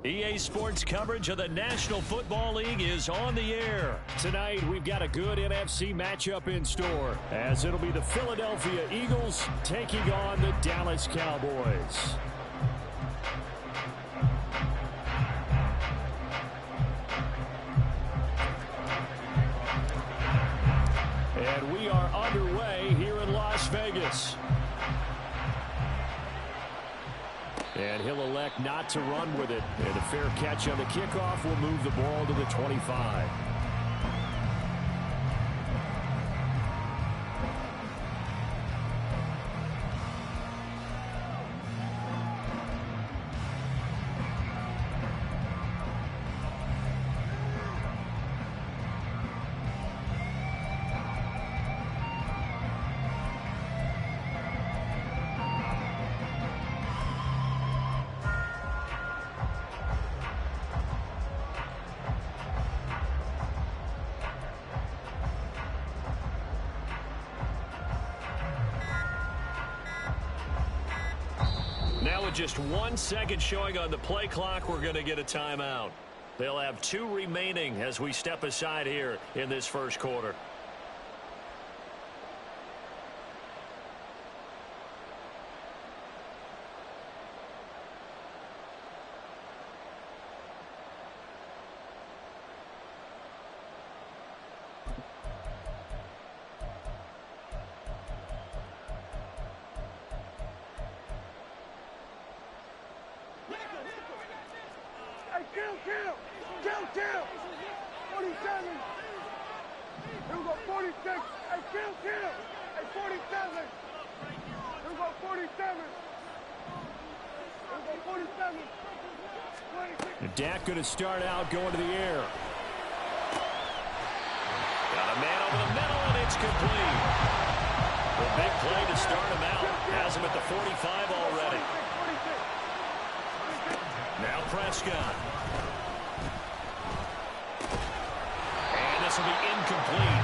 EA Sports coverage of the National Football League is on the air. Tonight, we've got a good NFC matchup in store, as it'll be the Philadelphia Eagles taking on the Dallas Cowboys. And we are underway here in Las Vegas. And he'll elect not to run with it. And a fair catch on the kickoff will move the ball to the 25. Now with just 1 second showing on the play clock, we're going to get a timeout. They'll have 2 remaining as we step aside here in this first quarter. Kill! 47! Here we go, 46! Hey, kill! Hey, 47! Here we go, 47! Here we go, 47! 26! And Dak going to start out going to the air. Got a man over the middle, and it's complete. The big play to start him out. Has him at the 45 already. Now Prescott. This will be incomplete.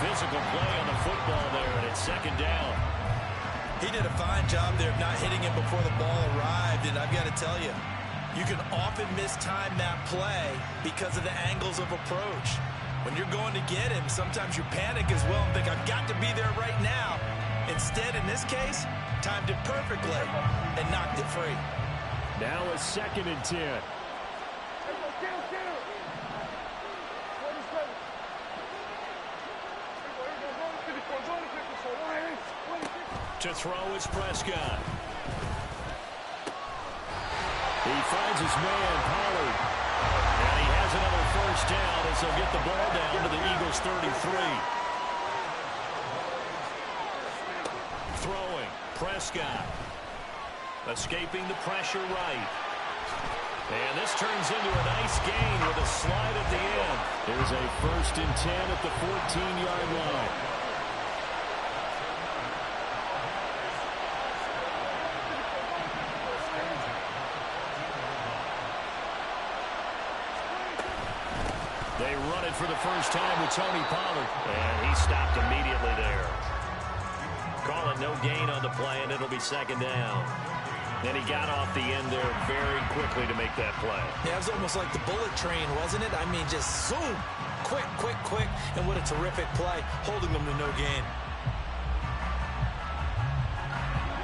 Physical play on the football there, and it's second down. He did a fine job there of not hitting him before the ball arrived, and I've got to tell you, you can often mistime that play because of the angles of approach. When you're going to get him, sometimes you panic as well and think, I've got to be there right now. Instead, in this case, timed it perfectly and knocked it free. Now a 2nd and 10. To throw is Prescott. He finds his man, Pollard. And he has another first down as he'll get the ball down to the Eagles' 33. Throwing, Prescott. Escaping the pressure right. And this turns into a nice gain with a slide at the end. There's a 1st and 10 at the 14-yard line. They run it for the first time with Tony Pollard. And he stopped immediately there. Call it no gain on the play, and it'll be 2nd down. And he got off the end there very quickly to make that play. Yeah, it was almost like the bullet train, wasn't it? I mean, just zoom. Quick. And what a terrific play, holding them to no gain.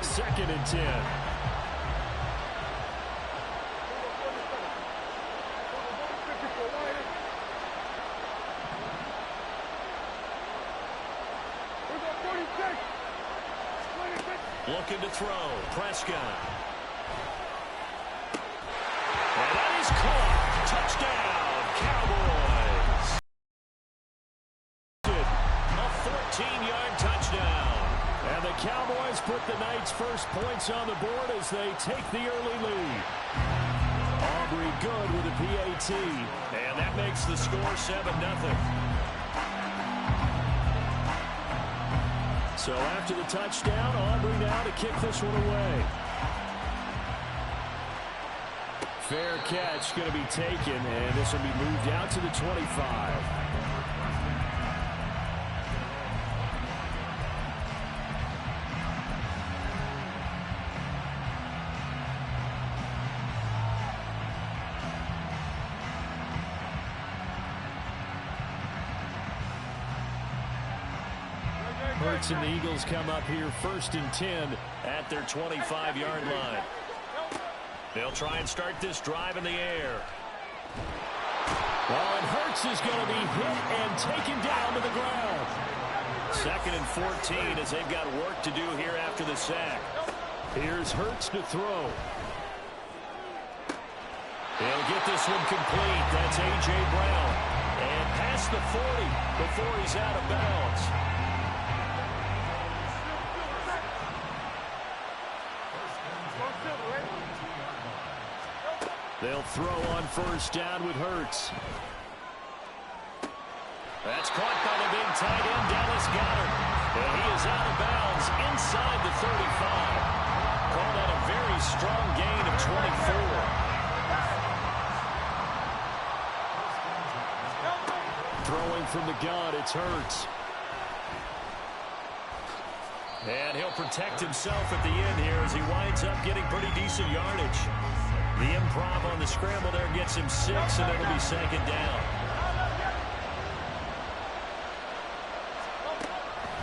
2nd and 10. Looking to throw. Prescott. And that is caught. Touchdown, Cowboys. A 14-yard touchdown. And the Cowboys put the Knights' first points on the board as they take the early lead. Aubrey good with a PAT. And that makes the score 7-0. So after the touchdown, Aubrey now to kick this one away. Fair catch going to be taken, and this will be moved out to the 25. Hurts and the Eagles come up here 1st and 10 at their 25-yard line. They'll try and start this drive in the air. Well, and Hurts is going to be hit and taken down to the ground. 2nd and 14 as they've got work to do here after the sack. Here's Hurts to throw. He'll get this one complete. That's A.J. Brown. And past the 40 before he's out of bounds. They'll throw on 1st down with Hurts. That's caught by the big tight end, Dallas Goedert. And he is out of bounds inside the 35. Call that a very strong gain of 24. Throwing from the gun, it's Hurts. And he'll protect himself at the end here as he winds up getting pretty decent yardage. The improv on the scramble there gets him 6, and it'll be 2nd down.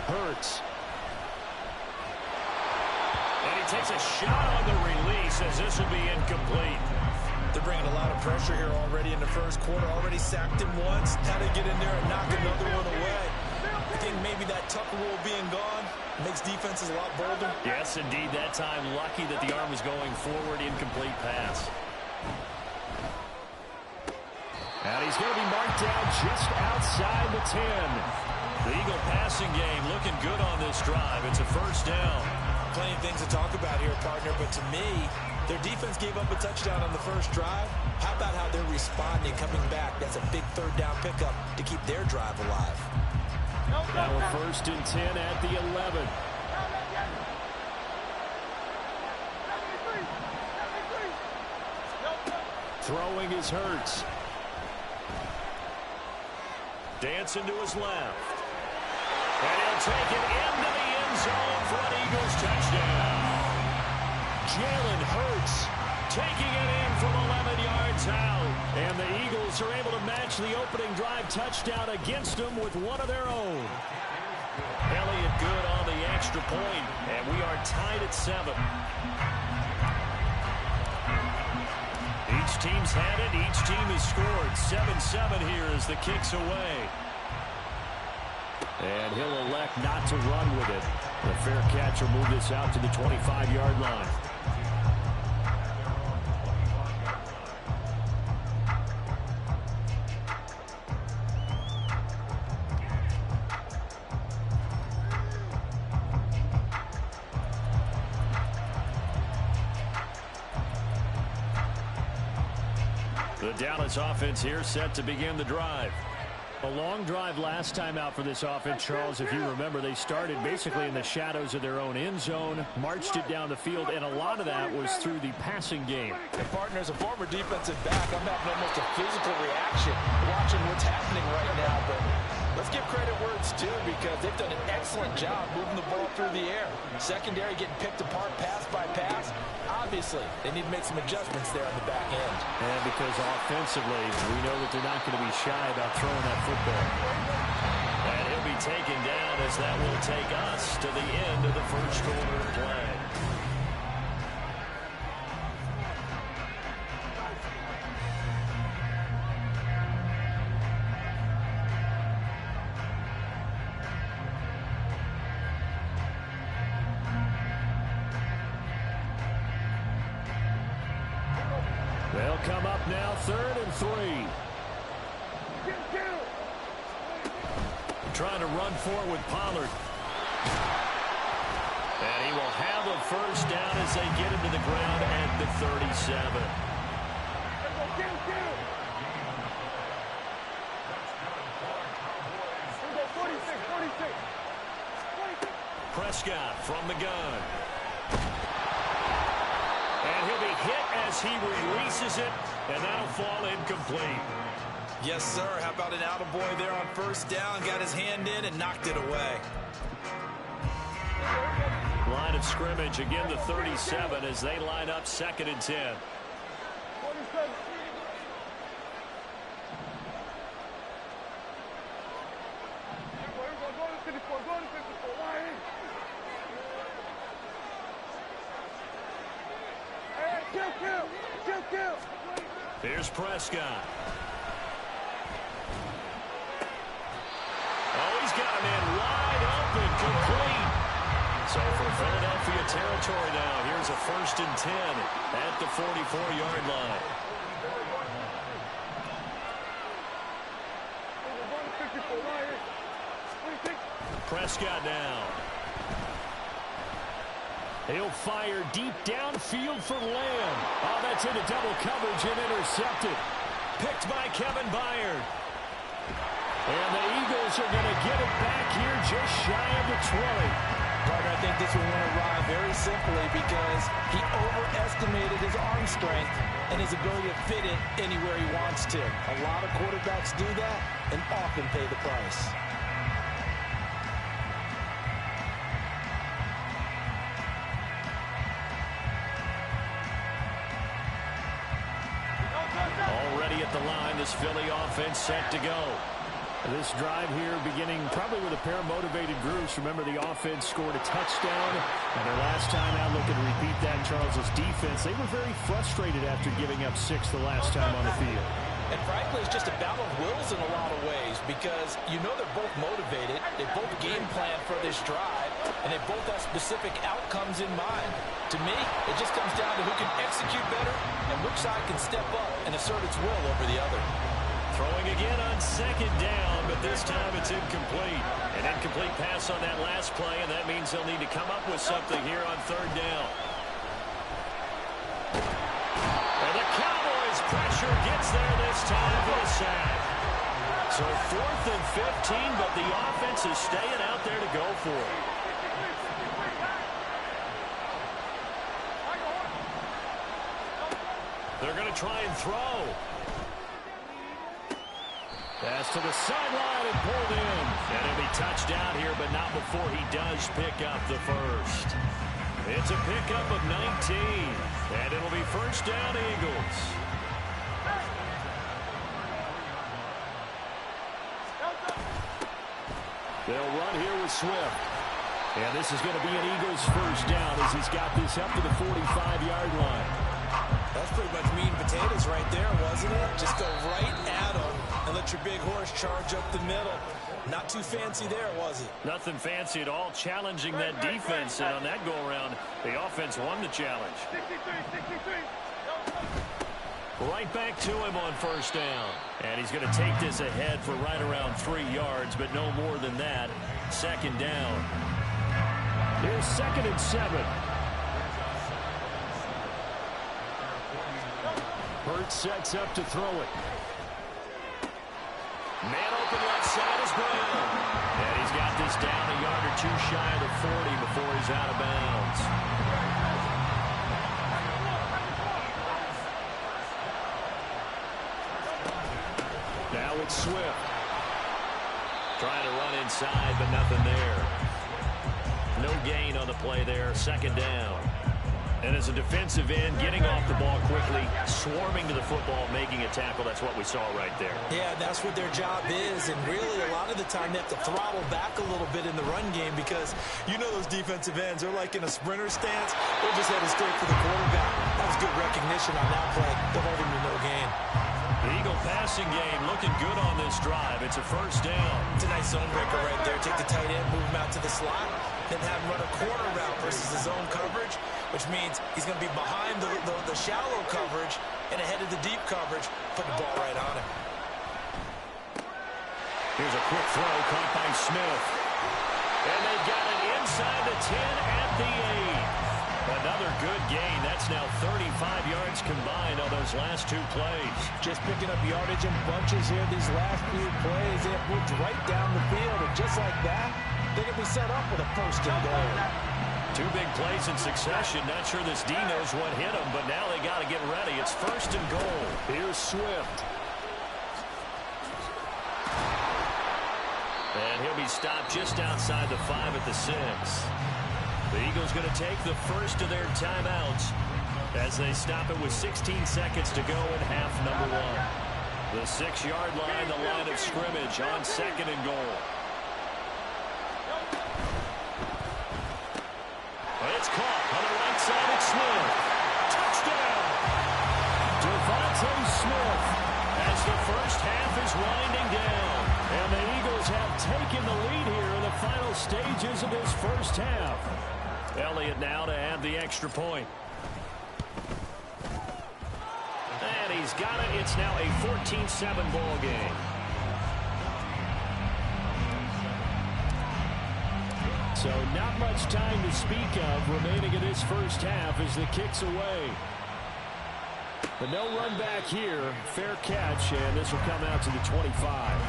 Hurts. And he takes a shot on the release as this will be incomplete. They're bringing a lot of pressure here already in the 1st quarter. Already sacked him once. Had to get in there and knock another one away. I think maybe that Tucker rule being gone makes defenses a lot bolder. Yes, indeed. That time, lucky that the arm was going forward. Incomplete pass. And he's going to be marked down just outside the 10. The Eagle passing game looking good on this drive. It's a 1st down. Plenty of things to talk about here, partner, but to me, their defense gave up a touchdown on the 1st drive. How about how they're responding, coming back? That's a big 3rd down pickup to keep their drive alive. Now a 1st and 10 at the 11. Throwing is Hurts. Dancing to his left. And he'll take it into the end zone for an Eagles touchdown. Jalen Hurts taking it in from 11 yards out. And the Eagles are able to match the opening drive touchdown against them with one of their own. Elliott good on the extra point, and we are tied at 7. Each team's had it. Each team has scored. 7-7 here as the kick's away. And he'll elect not to run with it. The fair catch will move this out to the 25-yard line. The Dallas offense here set to begin the drive. A long drive last time out for this offense, Charles. If you remember, they started basically in the shadows of their own end zone, marched it down the field, and a lot of that was through the passing game. And partner, as a former defensive back, I'm having almost a physical reaction watching what's happening right now. But let's give credit where it's due because they've done an excellent job moving the ball through the air. Secondary getting picked apart pass by pass. Obviously, they need to make some adjustments there on the back end. And because offensively, we know that they're not going to be shy about throwing that football. And he'll be taken down as that will take us to the end of the 1st quarter of play. They'll come up now 3rd and 3. Trying to run forward with Pollard. And he will have a 1st down as they get him to the ground at the 37. Prescott from the gun. And he'll be hit as he releases it, and that'll fall incomplete. Yes, sir. How about an attaboy there on 1st down? Got his hand in and knocked it away. Line of scrimmage, again the 37 as they line up 2nd and 10. Here's Prescott. Oh, he's got a man wide open, complete. So for Philadelphia territory now, here's a 1st and 10 at the 44-yard line. Prescott now. He'll fire deep downfield for Lamb. Oh, that's into double coverage and intercepted. Picked by Kevin Byard. And the Eagles are going to get it back here just shy of the 20. Partner, I think this one went awry very simply because he overestimated his arm strength and his ability to fit it anywhere he wants to. A lot of quarterbacks do that and often pay the price. Already at the line, this Philly offense set to go. This drive here beginning probably with a pair of motivated groups. Remember, the offense scored a touchdown, and their last time out looking to repeat that in Charles' defense. They were very frustrated after giving up 6 the last time on the field. And frankly, it's just a battle of wills in a lot of ways because you know they're both motivated, they both game plan for this drive, and they both have specific outcomes in mind. To me, it just comes down to who can execute better and which side can step up and assert its will over the other. Throwing again on 2nd down, but this time it's incomplete. An incomplete pass on that last play, and that means they'll need to come up with something here on 3rd down. And the Cowboys' pressure gets there this time for a sack. So 4th and 15, but the offense is staying out there to go for it. They're going to try and throw. Pass to the sideline and pulled in. And he'll be touched down here, but not before he does pick up the first. It's a pickup of 19. And it'll be 1st down, Eagles. They'll run here with Swift. And this is going to be an Eagles 1st down as he's got this up to the 45-yard line. That's pretty much meat and potatoes right there, wasn't it? Just go right at them and let your big horse charge up the middle. Not too fancy there, was it? Nothing fancy at all, challenging that defense. And on that go-around, the offense won the challenge. 63. Right back to him on 1st down. And he's going to take this ahead for right around 3 yards, but no more than that. 2nd down. Here's 2nd and 7. Hurts sets up to throw it. Man open left side is Brown. And he's got this down a yard or 2 shy of the 40 before he's out of bounds. Now it's Swift. Trying to run inside, but nothing there. No gain on the play there. 2nd down. And as a defensive end, getting off the ball quickly, swarming to the football, making a tackle, that's what we saw right there. Yeah, that's what their job is, and really a lot of the time they have to throttle back a little bit in the run game because you know those defensive ends, they're like in a sprinter stance, they're just headed straight for the quarterback. That was good recognition on that play. They'll hold him to no gain. The Eagle passing game looking good on this drive. It's a 1st down. It's a nice zone breaker right there. Take the tight end, move him out to the slot, then have him run a corner route versus the zone coverage, which means he's going to be behind the shallow coverage and ahead of the deep coverage. Put the ball right on him. Here's a quick throw caught by Smith. And they've got it inside the 10 at the 8. Another good gain. That's now 35 yards combined on those last 2 plays. Just picking up yardage in bunches here these last few plays. They have moved right down the field, and just like that, they're going to be set up with a 1st and goal. 2 big plays in succession. Not sure this D knows what hit him, but now they got to get ready. It's 1st and goal. Here's Swift. And he'll be stopped just outside the 5 at the 6. The Eagles going to take the first of their timeouts as they stop it with 16 seconds to go in half number 1. The 6-yard line, the line of scrimmage on 2nd and goal. It's caught on the right side. It's Smith. Touchdown! Devontae Smith taken the lead here in the final stages of this first half. Elliott now to add the extra point. And he's got it. It's now a 14-7 ball game. So not much time to speak of remaining in this first half as the kick's away. But no run back here. Fair catch, and this will come out to the 25.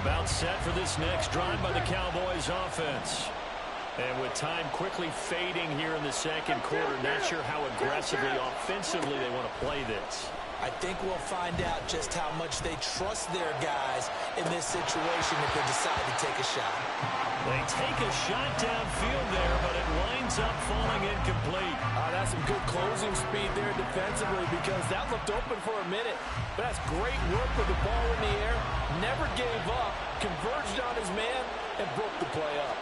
About set for this next drive by the Cowboys offense. And with time quickly fading here in the second quarter, not sure how aggressively, offensively they want to play this. I think we'll find out just how much they trust their guys in this situation if they decide to take a shot. They take a shot downfield there, but it winds up falling incomplete. That's some good closing speed there defensively because that looked open for a minute. But that's great work with the ball in the air. Never gave up, converged on his man, and broke the play up.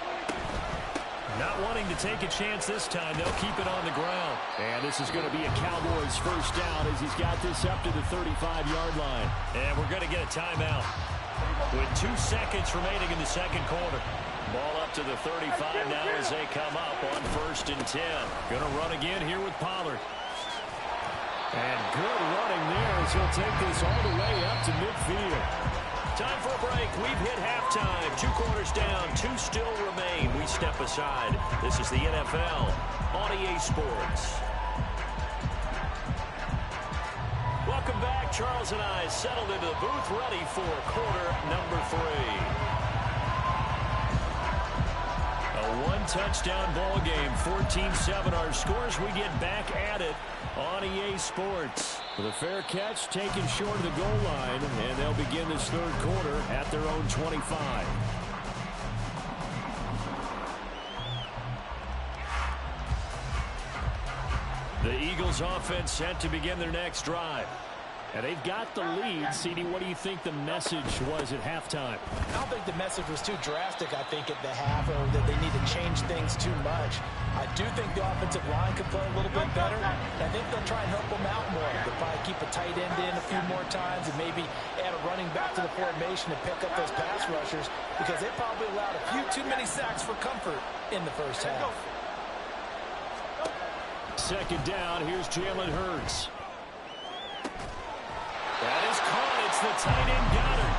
Not wanting to take a chance this time, they'll keep it on the ground. And this is going to be a Cowboys first down as he's got this up to the 35-yard line. And we're going to get a timeout with 2 seconds remaining in the second quarter. Ball up to the 35 now as they come up on 1st and 10. Going to run again here with Pollard. And good running there as he'll take this all the way up to midfield. Time for a break. We've hit halftime. 2 quarters down. 2 still remain. We step aside. This is the NFL on EA Sports. Welcome back. Charles and I settled into the booth ready for quarter number 3. A 1-touchdown ball game. 14-7 our scores. We get back at it on EA Sports. With a fair catch taken short of the goal line, and they'll begin this third quarter at their own 25. The Eagles offense set to begin their next drive. And they've got the lead. CD, what do you think the message was at halftime? I don't think the message was too drastic, I think, at the half, or that they need to change things too much. I do think the offensive line could play a little bit better. I think they'll try and help them out more. They'll probably keep a tight end in a few more times and maybe add a running back to the formation to pick up those pass rushers because they probably allowed a few too many sacks for comfort in the first half. Second down, here's Jalen Hurts. That is caught. It's the tight end Goddard.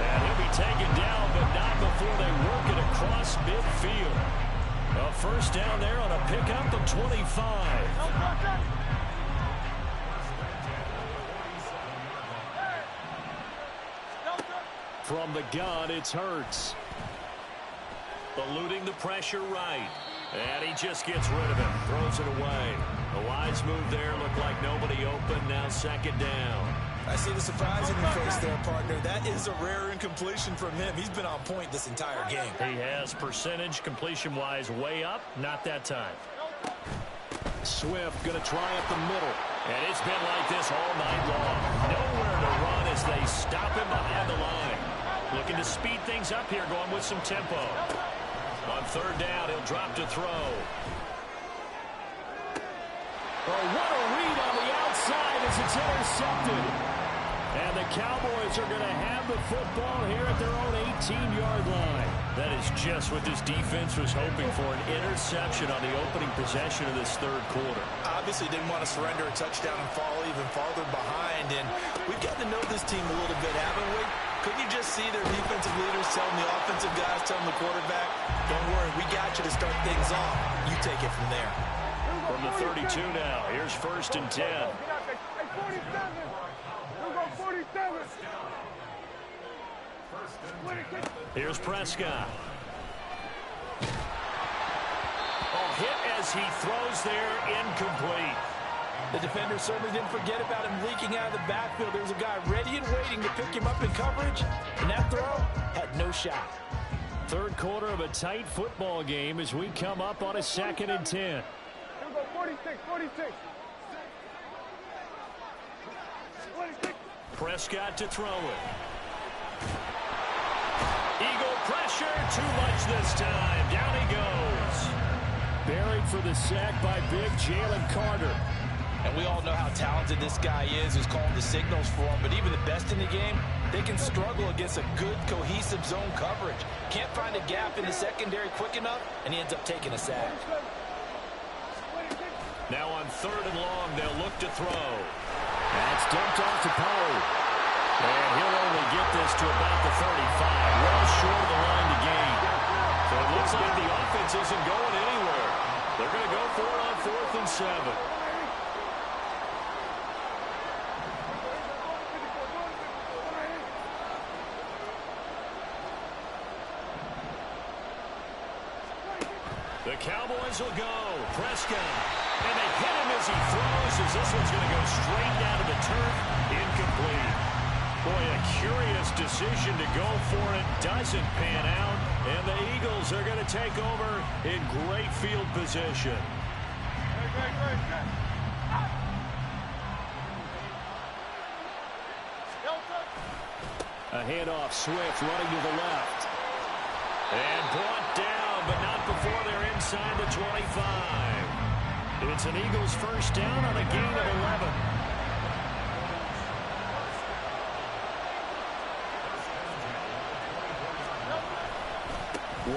And he'll be taken down, but not before they work it across midfield. A first down there on a pickup of 25. From the gun, it's Hurts. Eluding the pressure right. And he just gets rid of it. Throws it away. A wise move there. Looked like nobody open. Now second down. I see the surprise in your face there, partner. That is a rare incompletion from him. He's been on point this entire game. He has percentage completion-wise way up. Not that time. Swift going to try up the middle. And it's been like this all night long. Nowhere to run as they stop him behind the line. Looking to speed things up here, going with some tempo. On third down, he'll drop to throw. Oh, what a read on the outside as it's intercepted. And the Cowboys are going to have the football here at their own 18-yard line. That is just what this defense was hoping for, an interception on the opening possession of this third quarter. Obviously didn't want to surrender a touchdown and fall even farther behind. And we've got to know this team a little bit, haven't we? Couldn't you just see their defensive leaders telling the offensive guys, telling the quarterback, don't worry, we got you to start things off. You take it from there. From the 32 now, here's 1st and 10. Here's Prescott. Oh, hit as he throws there, incomplete. The defender certainly didn't forget about him leaking out of the backfield. There was a guy ready and waiting to pick him up in coverage, and that throw had no shot. Third quarter of a tight football game as we come up on a 2nd and 10. Here we go, 46. Prescott to throw it. Eagle pressure, too much this time. Down he goes. Buried for the sack by big Jalen Carter. And we all know how talented this guy is, who's calling the signals for him. But even the best in the game, they can struggle against a good, cohesive zone coverage. Can't find a gap in the secondary quick enough, and he ends up taking a sack. Now on 3rd and long, they'll look to throw. That's dumped off to Pollard. And he'll only get this to about the 35. Well short of the line to gain. So it looks like the offense isn't going anywhere. They're going to go for it on 4th and 7. The Cowboys will go. Prescott. And they hit him as he throws, as this one's going to go straight down to the turf. Incomplete. Boy, a curious decision to go for it. Doesn't pan out. And the Eagles are going to take over in great field position. A handoff, Swift running to the left. And brought down, but not before they're inside the 25. It's an Eagles first down on a gain of 11.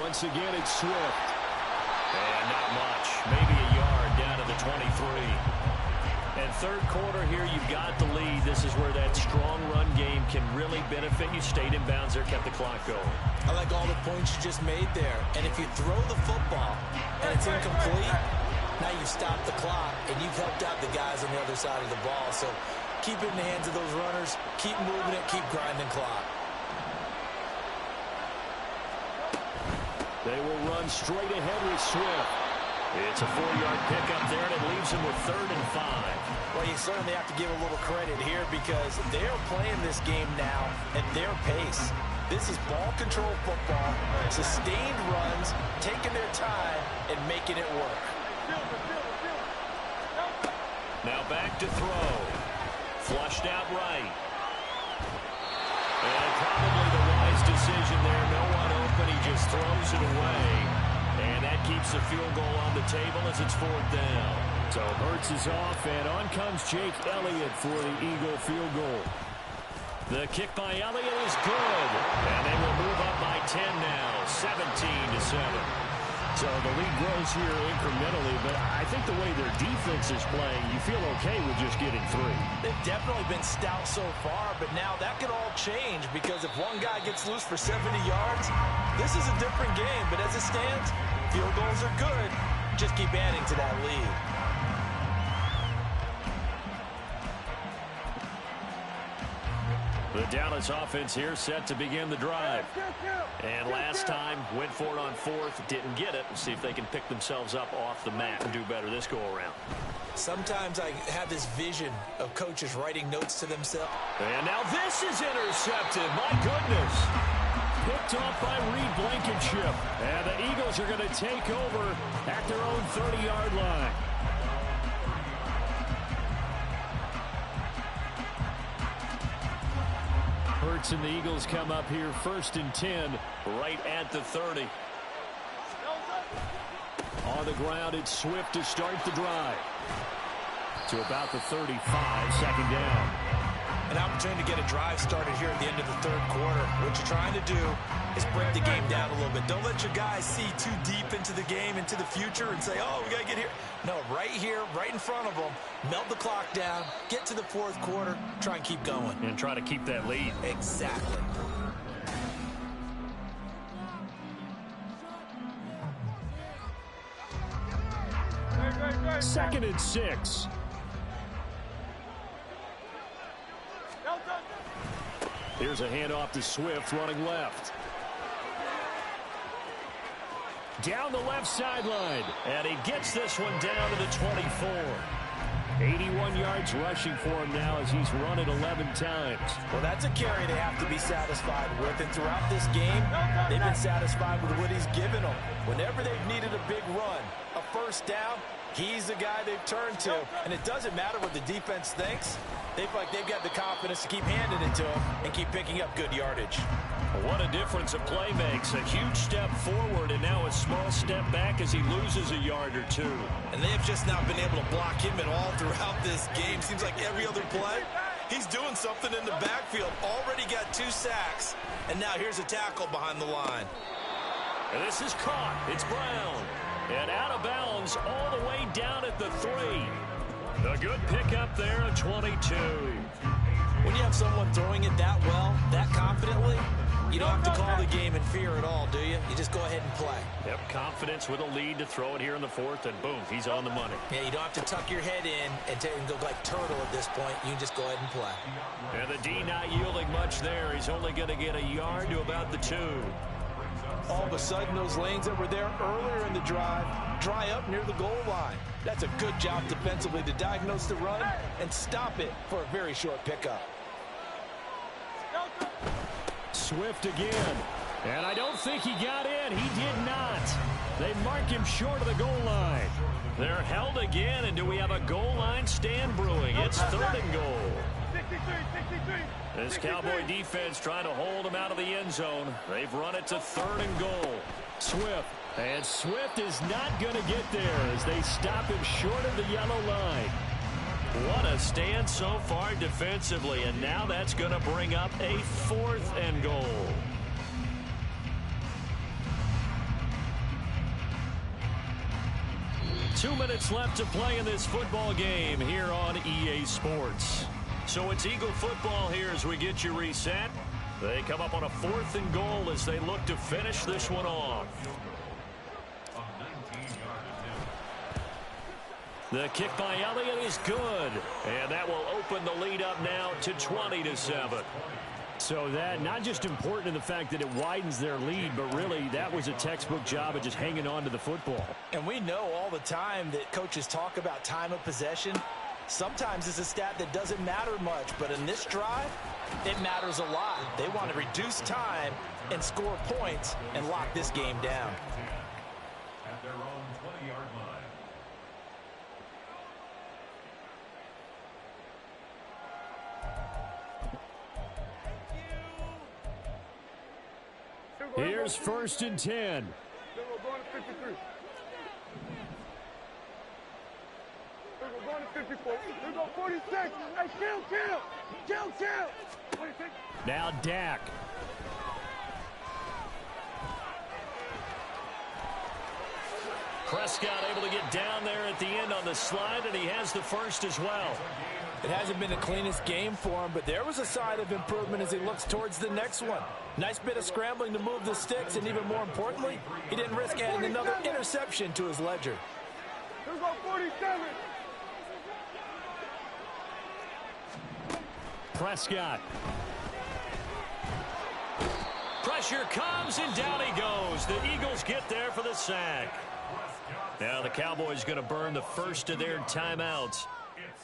Once again, it's Swift. And not much. Maybe a yard down to the 23. And 3rd quarter here, you've got the lead. This is where that strong run game can really benefit you. Stayed in bounds there, kept the clock going. I like all the points you just made there. And if you throw the football and it's incomplete, now you've stopped the clock and you've helped out the guys on the other side of the ball. So keep it in the hands of those runners. Keep moving it. Keep grinding clock. They will run straight ahead with Swift. It's a 4-yard pickup there, and it leaves them with 3rd and 5. Well, you certainly have to give a little credit here because they're playing this game now at their pace. This is ball control football, sustained runs, taking their time, and making it work. Now back to throw. Flushed out right. And probably the wise decision there. No one open. He just throws it away. And that keeps the field goal on the table as it's 4th down. So Hurts is off, and on comes Jake Elliott for the Eagle field goal. The kick by Elliott is good. And they will move up by 10 now, 17-7. So the lead grows here incrementally, but I think the way their defense is playing, you feel okay with just getting 3. They've definitely been stout so far, but now that could all change because if one guy gets loose for 70 yards, this is a different game. But as it stands, field goals are good. Just keep adding to that lead. The Dallas offense here set to begin the drive. And last time, went for it on 4th, didn't get it. We'll see if they can pick themselves up off the mat and do better this go-around. Sometimes I have this vision of coaches writing notes to themselves. And now this is intercepted. My goodness. Picked off by Reed Blankenship. And the Eagles are going to take over at their own 30-yard line. Hurts and the Eagles come up here 1st and 10. Right at the 30. On the ground, it's Swift to start the drive. To about the 35, 2nd down. An opportunity to get a drive started here at the end of the 3rd quarter. What you're trying to do is break the game down a little bit. Don't let your guys see too deep into the game, into the future, and say, oh, we got to get here. No, right here, right in front of them, melt the clock down, get to the 4th quarter, try and keep going. And try to keep that lead. Exactly. Second and 6. Here's a handoff to Swift running left. Down the left sideline. And he gets this one down to the 24. 81 yards rushing for him now as he's run it 11 times. Well, that's a carry they have to be satisfied with. And throughout this game, they've been satisfied with what he's given them. Whenever they've needed a big run, a 1st down, he's the guy they've turned to. And it doesn't matter what the defense thinks. They feel like they've got the confidence to keep handing it to him and keep picking up good yardage. What a difference a play makes. A huge step forward and now a small step back as he loses a yard or two. And they have just not been able to block him at all throughout this game. Seems like every other play, he's doing something in the backfield. Already got 2 sacks. And now here's a tackle behind the line. And this is caught. It's Brown. And out of bounds all the way down at the 3. A good pickup there at 22. When you have someone throwing it that well, that confidently, you don't have to call the game in fear at all, do you? You just go ahead and play. Yep, confidence with a lead to throw it here in the 4th, and boom, he's on the money. Yeah, you don't have to tuck your head in and go like turtle at this point. You can just go ahead and play. And the D not yielding much there. He's only going to get a yard to about the 2. All of a sudden, those lanes that were there earlier in the drive dry up near the goal line. That's a good job defensively to diagnose the run and stop it for a very short pickup. Swift again. And I don't think he got in. He did not. They mark him short of the goal line. They're held again, and do we have a goal line stand brewing? It's 3rd and goal. 63. This Cowboy defense trying to hold him out of the end zone. They've run it to 3rd and goal. Swift. And Swift is not going to get there as they stop him short of the yellow line. What a stand so far defensively, and now that's going to bring up a 4th and goal. Two minutes left to play in this football game here on EA Sports. So it's Eagle football here as we get you reset. They come up on a 4th and goal as they look to finish this one off. The kick by Elliott is good, and that will open the lead up now to 20-7. So that not just important in the fact that it widens their lead, but really that was a textbook job of just hanging on to the football. And we know all the time that coaches talk about time of possession. Sometimes it's a stat that doesn't matter much, but in this drive, it matters a lot. They want to reduce time and score points and lock this game down. At their own 20-yard line. Here's 1st and 10. Then we're going to 53. Then we're going to 54. We go 46. Hey, chill. 46. Now Dak. Prescott able to get down there at the end on the slide, and he has the 1st as well. It hasn't been the cleanest game for him, but there was a sign of improvement as he looks towards the next one. Nice bit of scrambling to move the sticks, and even more importantly, he didn't risk adding another interception to his ledger. Here we go 47. Prescott. Pressure comes, and down he goes. The Eagles get there for the sack. Now the Cowboys going to burn the first of their timeouts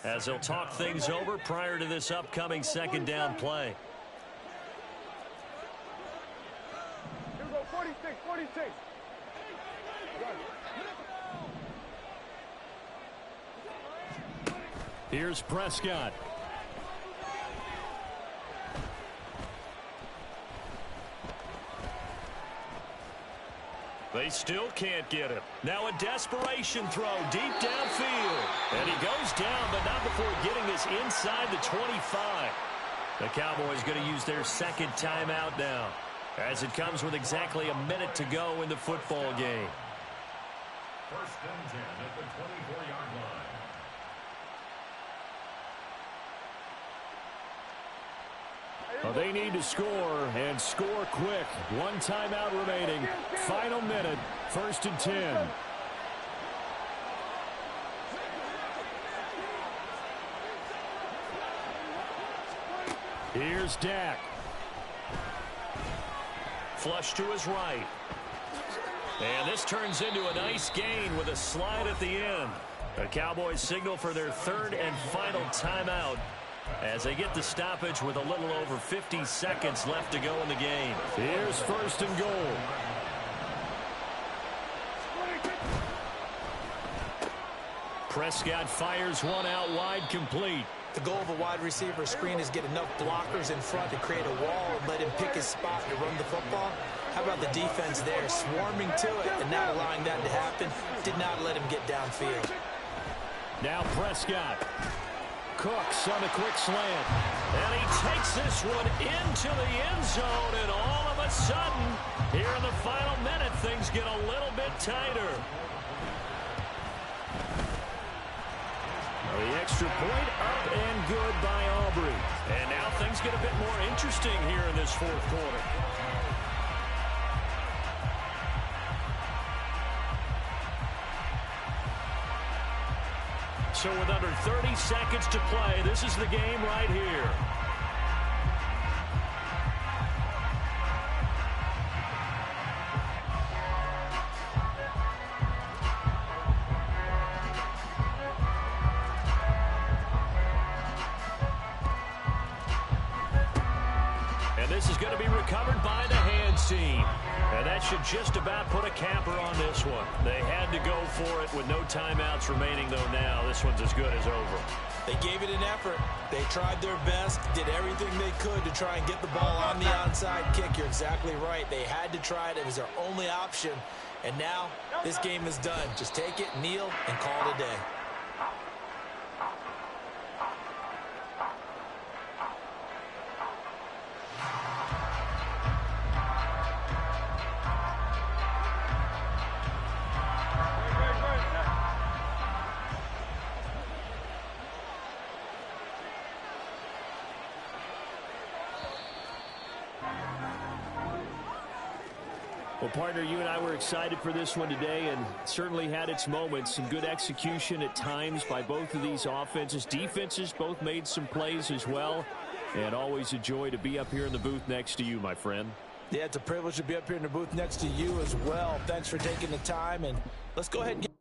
as they'll talk things over prior to this upcoming 2nd down play. Here we go 46. Here's Prescott. They still can't get him. Now a desperation throw deep downfield. And he goes down, but not before getting this inside the 25. The Cowboys going to use their 2nd timeout now, as it comes with exactly a minute to go in the football game. 1st and 10 at the 24-yard line. Well, they need to score, and score quick. 1 timeout remaining. Final minute, 1st and 10. Here's Dak. Flush to his right. And this turns into a nice gain with a slide at the end. The Cowboys signal for their 3rd and final timeout as they get the stoppage with a little over 50 seconds left to go in the game. Here's 1st and goal. Prescott fires one out wide, complete. The goal of a wide receiver screen is get enough blockers in front to create a wall and let him pick his spot to run the football. How about the defense there, swarming to it and not allowing that to happen? Did not let him get downfield. Now Prescott. Cooks on a quick slant. And he takes this one into the end zone, and all of a sudden, here in the final minute, things get a little bit tighter. The extra point up and good by Aubrey. And now things get a bit more interesting here in this fourth quarter. So with under 30 seconds to play, this is the game right here. And this is going to be recovered by the hands team. And that should just about put a capper on this one. They had to go for it with no timeouts remaining, though now this one's as good as over. They gave it an effort. They tried their best, did everything they could to try and get the ball on the onside kick. You're exactly right. They had to try it. It was their only option. And now this game is done. Just take it, kneel, and call it a day. Well, partner, you and I were excited for this one today, and certainly had its moments. Some good execution at times by both of these offenses. Defenses both made some plays as well, and always a joy to be up here in the booth next to you, my friend. Yeah, it's a privilege to be up here in the booth next to you as well. Thanks for taking the time, and let's go ahead and get